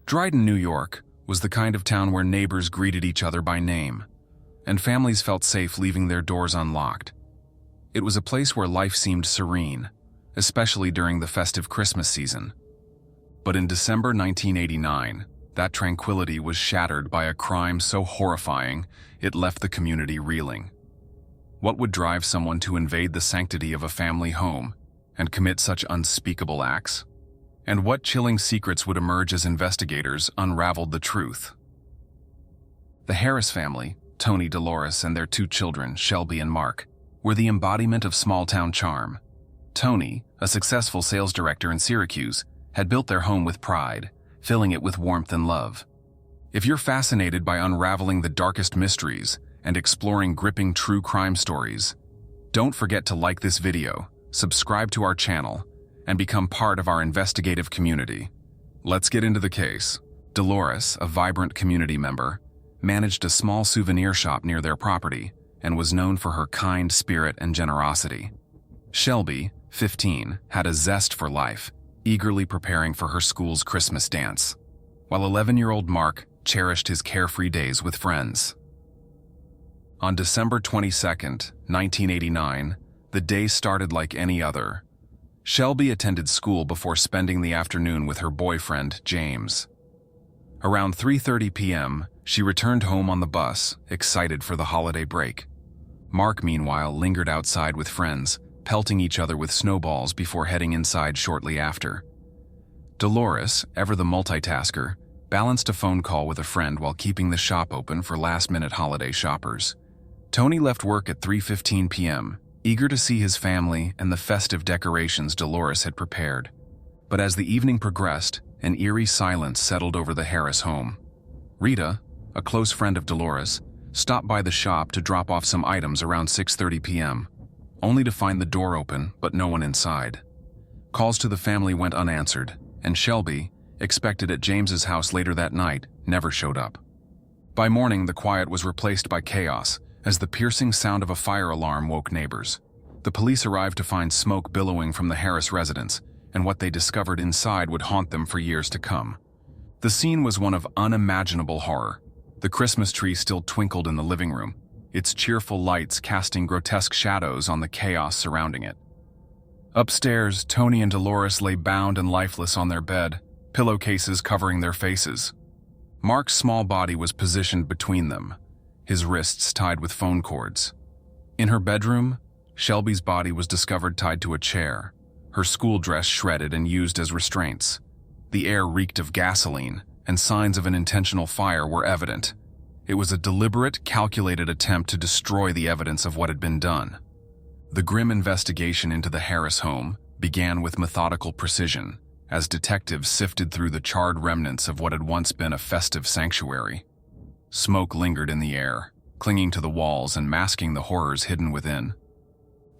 Dryden, New York, was the kind of town where neighbors greeted each other by name, and families felt safe leaving their doors unlocked. It was a place where life seemed serene, especially during the festive Christmas season. But in December 1989, that tranquility was shattered by a crime so horrifying it left the community reeling. What would drive someone to invade the sanctity of a family home and commit such unspeakable acts? And what chilling secrets would emerge as investigators unraveled the truth? The Harris family, Tony, Dolores, and their two children, Shelby and Mark, were the embodiment of small-town charm. Tony, a successful sales director in Syracuse, had built their home with pride, filling it with warmth and love. If you're fascinated by unraveling the darkest mysteries and exploring gripping true crime stories, don't forget to like this video, subscribe to our channel, and become part of our investigative community. Let's get into the case. Dolores, a vibrant community member, managed a small souvenir shop near their property and was known for her kind spirit and generosity. Shelby, 15, had a zest for life, eagerly preparing for her school's Christmas dance, while 11-year-old Mark cherished his carefree days with friends. On December 22, 1989, the day started like any other. Shelby attended school before spending the afternoon with her boyfriend, James. Around 3:30 p.m., she returned home on the bus, excited for the holiday break. Mark, meanwhile, lingered outside with friends, pelting each other with snowballs before heading inside shortly after. Dolores, ever the multitasker, balanced a phone call with a friend while keeping the shop open for last-minute holiday shoppers. Tony left work at 3:15 p.m., eager to see his family and the festive decorations Dolores had prepared. But as the evening progressed, an eerie silence settled over the Harris home. Rita, a close friend of Dolores, stopped by the shop to drop off some items around 6:30 p.m., only to find the door open but no one inside. Calls to the family went unanswered, and Shelby, expected at James's house later that night, never showed up. By morning, the quiet was replaced by chaos as the piercing sound of a fire alarm woke neighbors. The police arrived to find smoke billowing from the Harris residence, and what they discovered inside would haunt them for years to come. The scene was one of unimaginable horror. The Christmas tree still twinkled in the living room, its cheerful lights casting grotesque shadows on the chaos surrounding it. Upstairs, Tony and Dolores lay bound and lifeless on their bed, pillowcases covering their faces. Mark's small body was positioned between them, his wrists tied with phone cords. In her bedroom, Shelby's body was discovered tied to a chair, her school dress shredded and used as restraints. The air reeked of gasoline, and signs of an intentional fire were evident. It was a deliberate, calculated attempt to destroy the evidence of what had been done. The grim investigation into the Harris home began with methodical precision, as detectives sifted through the charred remnants of what had once been a festive sanctuary. Smoke lingered in the air, clinging to the walls and masking the horrors hidden within.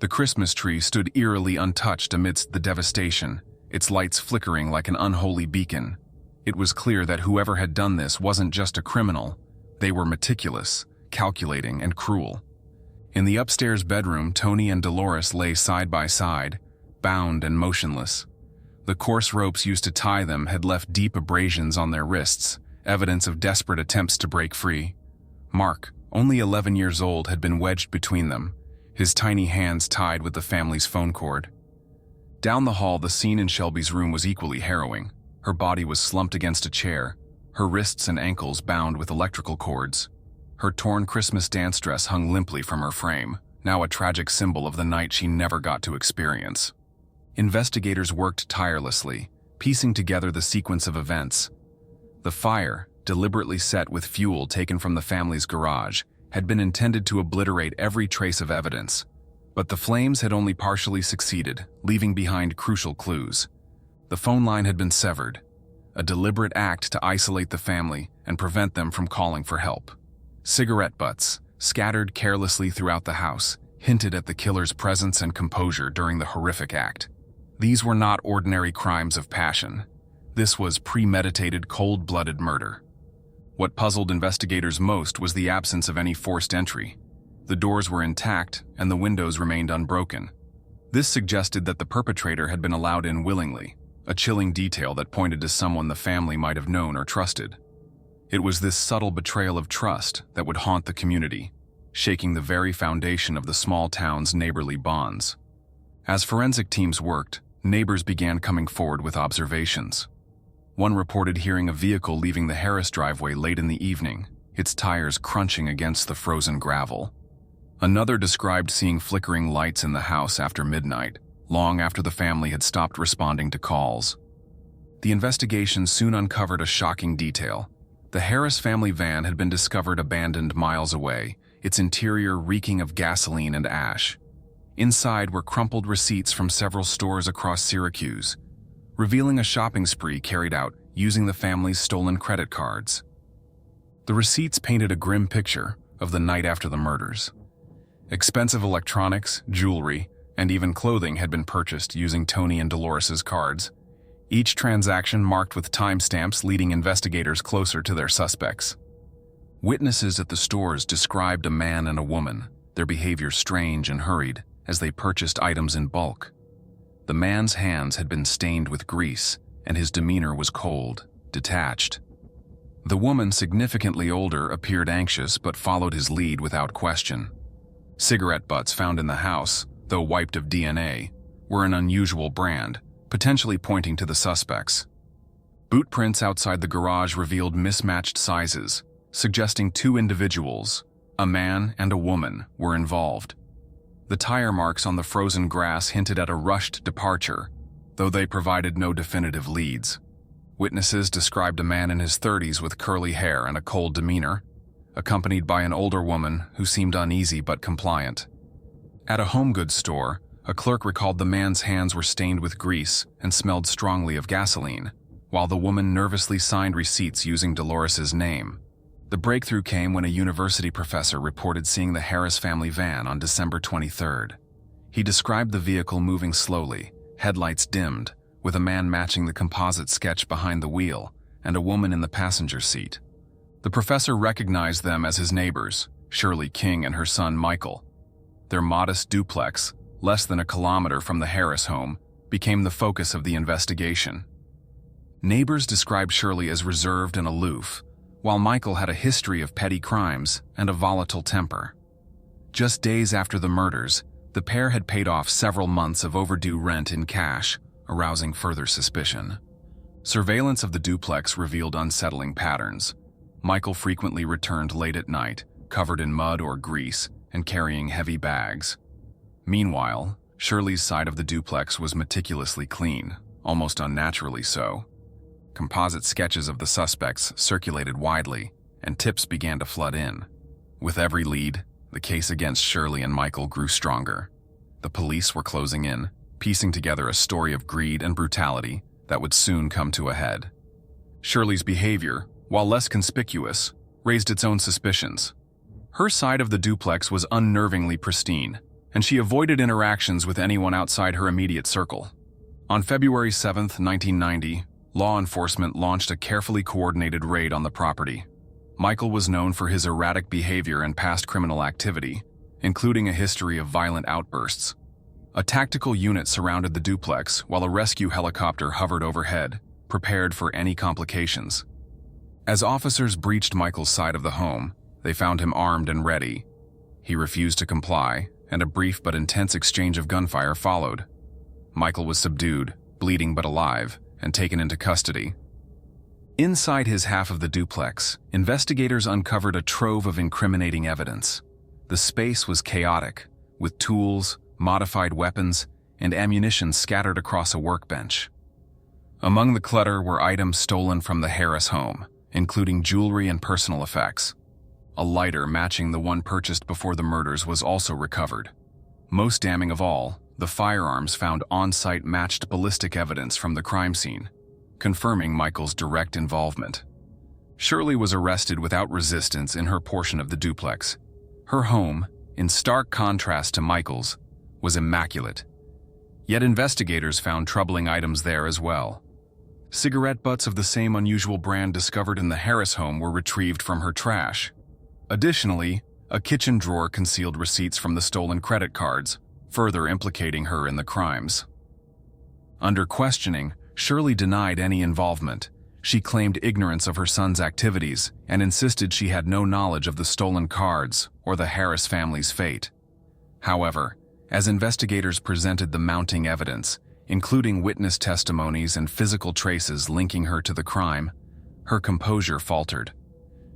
The Christmas tree stood eerily untouched amidst the devastation, its lights flickering like an unholy beacon. It was clear that whoever had done this wasn't just a criminal. They were meticulous, calculating, and cruel. In the upstairs bedroom, Tony and Dolores lay side by side, bound and motionless. The coarse ropes used to tie them had left deep abrasions on their wrists, evidence of desperate attempts to break free. Mark, only 11 years old, had been wedged between them, his tiny hands tied with the family's phone cord. Down the hall, the scene in Shelby's room was equally harrowing. Her body was slumped against a chair, her wrists and ankles bound with electrical cords. Her torn Christmas dance dress hung limply from her frame, now a tragic symbol of the night she never got to experience. Investigators worked tirelessly, piecing together the sequence of events. The fire, deliberately set with fuel taken from the family's garage, had been intended to obliterate every trace of evidence. But the flames had only partially succeeded, leaving behind crucial clues. The phone line had been severed, a deliberate act to isolate the family and prevent them from calling for help. Cigarette butts, scattered carelessly throughout the house, hinted at the killer's presence and composure during the horrific act. These were not ordinary crimes of passion. This was premeditated, cold-blooded murder. What puzzled investigators most was the absence of any forced entry. The doors were intact, and the windows remained unbroken. This suggested that the perpetrator had been allowed in willingly, a chilling detail that pointed to someone the family might have known or trusted. It was this subtle betrayal of trust that would haunt the community, shaking the very foundation of the small town's neighborly bonds. As forensic teams worked, neighbors began coming forward with observations. One reported hearing a vehicle leaving the Harris driveway late in the evening, its tires crunching against the frozen gravel. Another described seeing flickering lights in the house after midnight, long after the family had stopped responding to calls. The investigation soon uncovered a shocking detail. The Harris family van had been discovered abandoned miles away, its interior reeking of gasoline and ash. Inside were crumpled receipts from several stores across Syracuse, revealing a shopping spree carried out using the family's stolen credit cards. The receipts painted a grim picture of the night after the murders. Expensive electronics, jewelry, and even clothing had been purchased using Tony and Dolores's cards, each transaction marked with timestamps leading investigators closer to their suspects. Witnesses at the stores described a man and a woman, their behavior strange and hurried, as they purchased items in bulk. The man's hands had been stained with grease, and his demeanor was cold, detached. The woman, significantly older, appeared anxious but followed his lead without question. Cigarette butts found in the house, though wiped of DNA, were an unusual brand, potentially pointing to the suspects. Boot prints outside the garage revealed mismatched sizes, suggesting two individuals, a man and a woman, were involved. The tire marks on the frozen grass hinted at a rushed departure, though they provided no definitive leads. Witnesses described a man in his 30s with curly hair and a cold demeanor, accompanied by an older woman who seemed uneasy but compliant. At a home goods store, a clerk recalled the man's hands were stained with grease and smelled strongly of gasoline, while the woman nervously signed receipts using Dolores's name. The breakthrough came when a university professor reported seeing the Harris family van on December 23rd. He described the vehicle moving slowly, headlights dimmed, with a man matching the composite sketch behind the wheel and a woman in the passenger seat. The professor recognized them as his neighbors, Shirley King and her son Michael. Their modest duplex, less than a kilometer from the Harris home, became the focus of the investigation. Neighbors described Shirley as reserved and aloof, while Michael had a history of petty crimes and a volatile temper. Just days after the murders, the pair had paid off several months of overdue rent in cash, arousing further suspicion. Surveillance of the duplex revealed unsettling patterns. Michael frequently returned late at night, covered in mud or grease, and carrying heavy bags. Meanwhile, Shirley's side of the duplex was meticulously clean, almost unnaturally so. Composite sketches of the suspects circulated widely, and tips began to flood in. With every lead, the case against Shirley and Michael grew stronger. The police were closing in, piecing together a story of greed and brutality that would soon come to a head. Shirley's behavior, while less conspicuous, raised its own suspicions. Her side of the duplex was unnervingly pristine, and she avoided interactions with anyone outside her immediate circle. On February 7, 1990, law enforcement launched a carefully coordinated raid on the property. Michael was known for his erratic behavior and past criminal activity, including a history of violent outbursts. A tactical unit surrounded the duplex while a rescue helicopter hovered overhead, prepared for any complications. As officers breached Michael's side of the home, they found him armed and ready. He refused to comply, and a brief but intense exchange of gunfire followed. Michael was subdued, bleeding but alive, and taken into custody. Inside his half of the duplex, investigators uncovered a trove of incriminating evidence. The space was chaotic, with tools, modified weapons, and ammunition scattered across a workbench. Among the clutter were items stolen from the Harris home, including jewelry and personal effects. A lighter matching the one purchased before the murders was also recovered. Most damning of all, the firearms found on-site matched ballistic evidence from the crime scene, confirming Michael's direct involvement. Shirley was arrested without resistance in her portion of the duplex. Her home, in stark contrast to Michael's, was immaculate. Yet investigators found troubling items there as well. Cigarette butts of the same unusual brand discovered in the Harris home were retrieved from her trash. Additionally, a kitchen drawer concealed receipts from the stolen credit cards, further implicating her in the crimes. Under questioning, Shirley denied any involvement. She claimed ignorance of her son's activities and insisted she had no knowledge of the stolen cards or the Harris family's fate. However, as investigators presented the mounting evidence, including witness testimonies and physical traces linking her to the crime, her composure faltered.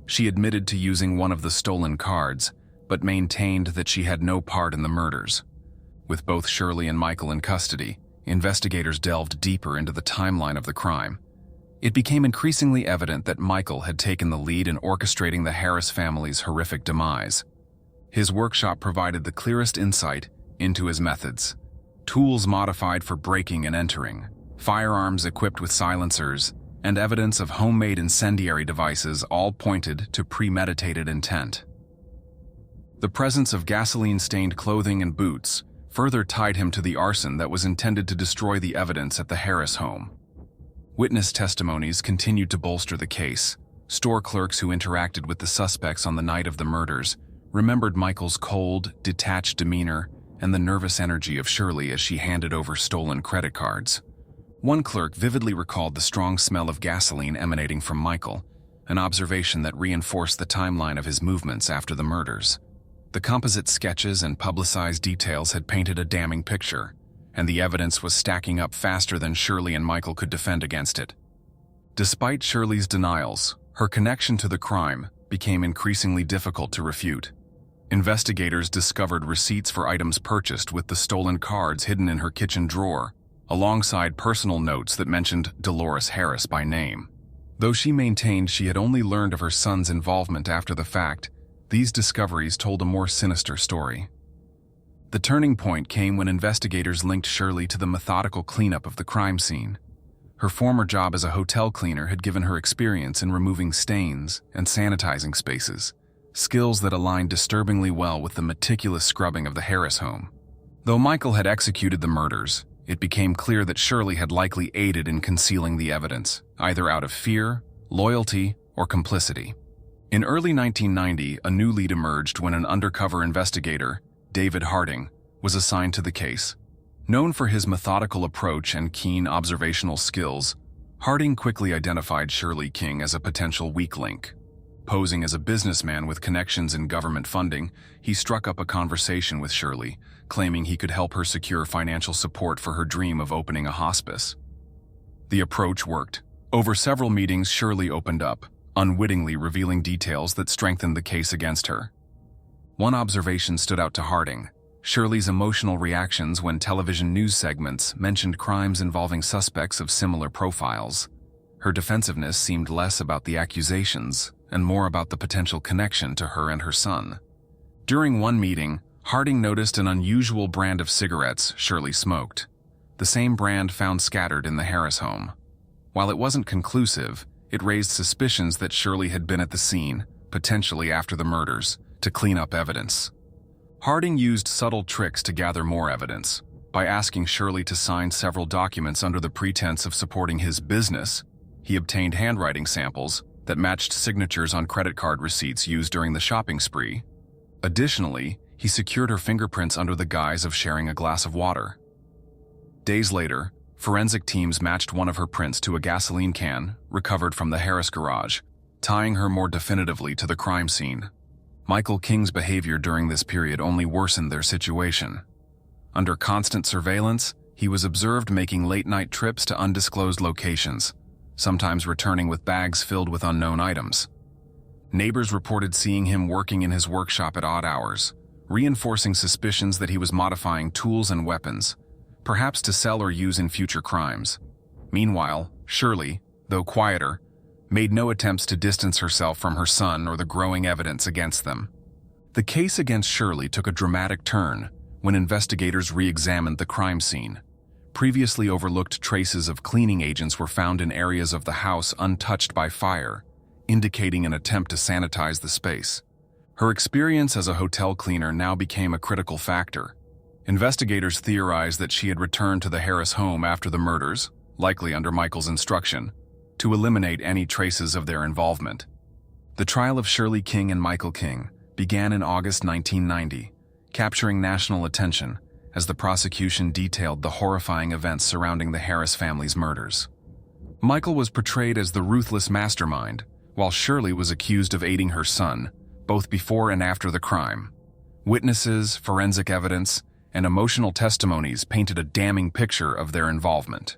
She admitted to using one of the stolen cards, but maintained that she had no part in the murders. With both Shirley and Michael in custody, investigators delved deeper into the timeline of the crime. It became increasingly evident that Michael had taken the lead in orchestrating the Harris family's horrific demise. His workshop provided the clearest insight into his methods. Tools modified for breaking and entering, firearms equipped with silencers, and evidence of homemade incendiary devices all pointed to premeditated intent. The presence of gasoline-stained clothing and boots further tied him to the arson that was intended to destroy the evidence at the Harris home. Witness testimonies continued to bolster the case. Store clerks who interacted with the suspects on the night of the murders remembered Michael's cold, detached demeanor and the nervous energy of Shirley as she handed over stolen credit cards. One clerk vividly recalled the strong smell of gasoline emanating from Michael, an observation that reinforced the timeline of his movements after the murders. The composite sketches and publicized details had painted a damning picture, and the evidence was stacking up faster than Shirley and Michael could defend against it. Despite Shirley's denials, her connection to the crime became increasingly difficult to refute. Investigators discovered receipts for items purchased with the stolen cards hidden in her kitchen drawer, alongside personal notes that mentioned Dolores Harris by name. Though she maintained she had only learned of her son's involvement after the fact, these discoveries told a more sinister story. The turning point came when investigators linked Shirley to the methodical cleanup of the crime scene. Her former job as a hotel cleaner had given her experience in removing stains and sanitizing spaces, skills that aligned disturbingly well with the meticulous scrubbing of the Harris home. Though Michael had executed the murders, it became clear that Shirley had likely aided in concealing the evidence, either out of fear, loyalty, or complicity. In early 1990, a new lead emerged when an undercover investigator, David Harding, was assigned to the case. Known for his methodical approach and keen observational skills, Harding quickly identified Shirley King as a potential weak link. Posing as a businessman with connections in government funding, he struck up a conversation with Shirley, claiming he could help her secure financial support for her dream of opening a hospice. The approach worked. Over several meetings, Shirley opened up, unwittingly revealing details that strengthened the case against her. One observation stood out to Harding: Shirley's emotional reactions when television news segments mentioned crimes involving suspects of similar profiles. Her defensiveness seemed less about the accusations and more about the potential connection to her and her son. During one meeting, Harding noticed an unusual brand of cigarettes Shirley smoked, the same brand found scattered in the Harris home. While it wasn't conclusive, it raised suspicions that Shirley had been at the scene, potentially after the murders, to clean up evidence. Harding used subtle tricks to gather more evidence. By asking Shirley to sign several documents under the pretense of supporting his business, he obtained handwriting samples that matched signatures on credit card receipts used during the shopping spree. Additionally, he secured her fingerprints under the guise of sharing a glass of water. Days later, forensic teams matched one of her prints to a gasoline can recovered from the Harris garage, tying her more definitively to the crime scene. Michael King's behavior during this period only worsened their situation. Under constant surveillance, he was observed making late-night trips to undisclosed locations, sometimes returning with bags filled with unknown items. Neighbors reported seeing him working in his workshop at odd hours, reinforcing suspicions that he was modifying tools and weapons, perhaps to sell or use in future crimes. Meanwhile, Shirley, though quieter, made no attempts to distance herself from her son or the growing evidence against them. The case against Shirley took a dramatic turn when investigators re-examined the crime scene. Previously overlooked traces of cleaning agents were found in areas of the house untouched by fire, indicating an attempt to sanitize the space. Her experience as a hotel cleaner now became a critical factor. Investigators theorized that she had returned to the Harris home after the murders, likely under Michael's instruction, to eliminate any traces of their involvement. The trial of Shirley King and Michael King began in August 1990, capturing national attention as the prosecution detailed the horrifying events surrounding the Harris family's murders. Michael was portrayed as the ruthless mastermind, while Shirley was accused of aiding her son, both before and after the crime. Witnesses, forensic evidence, and emotional testimonies painted a damning picture of their involvement.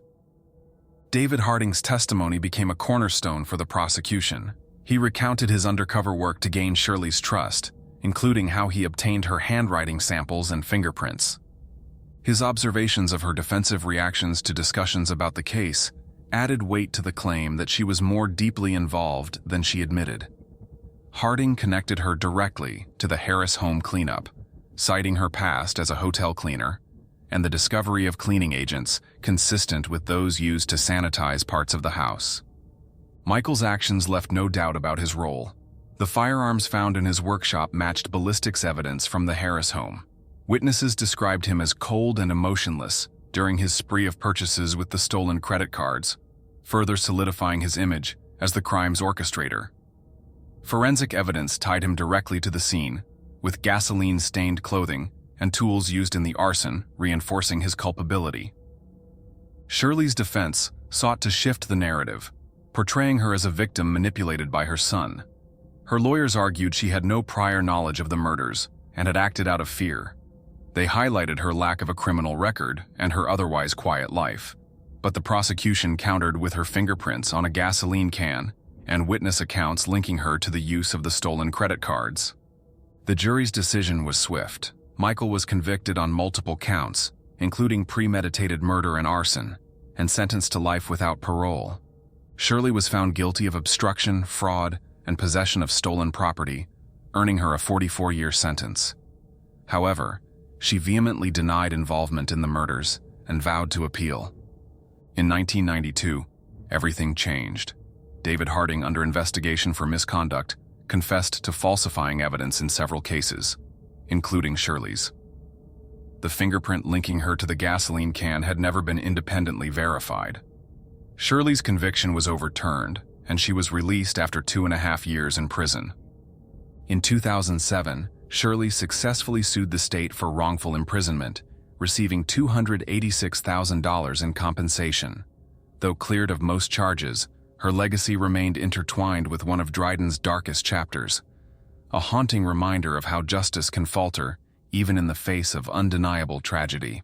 David Harding's testimony became a cornerstone for the prosecution. He recounted his undercover work to gain Shirley's trust, including how he obtained her handwriting samples and fingerprints. His observations of her defensive reactions to discussions about the case added weight to the claim that she was more deeply involved than she admitted. Harding connected her directly to the Harris home cleanup, citing her past as a hotel cleaner and the discovery of cleaning agents consistent with those used to sanitize parts of the house. Michael's actions left no doubt about his role. The firearms found in his workshop matched ballistics evidence from the Harris home. Witnesses described him as cold and emotionless during his spree of purchases with the stolen credit cards, further solidifying his image as the crime's orchestrator. Forensic evidence tied him directly to the scene, with gasoline-stained clothing and tools used in the arson reinforcing his culpability. Shirley's defense sought to shift the narrative, portraying her as a victim manipulated by her son. Her lawyers argued she had no prior knowledge of the murders and had acted out of fear. They highlighted her lack of a criminal record and her otherwise quiet life. But the prosecution countered with her fingerprints on a gasoline can and witness accounts linking her to the use of the stolen credit cards. The jury's decision was swift. Michael was convicted on multiple counts, including premeditated murder and arson, and sentenced to life without parole. Shirley was found guilty of obstruction, fraud, and possession of stolen property, earning her a 44-year sentence. However, she vehemently denied involvement in the murders and vowed to appeal. In 1992, everything changed. David Harding, under investigation for misconduct, confessed to falsifying evidence in several cases, including Shirley's. The fingerprint linking her to the gasoline can had never been independently verified. Shirley's conviction was overturned, and she was released after 2.5 years in prison. In 2007, Shirley successfully sued the state for wrongful imprisonment, receiving $286,000 in compensation. Though cleared of most charges, her legacy remained intertwined with one of Dryden's darkest chapters, a haunting reminder of how justice can falter even in the face of undeniable tragedy.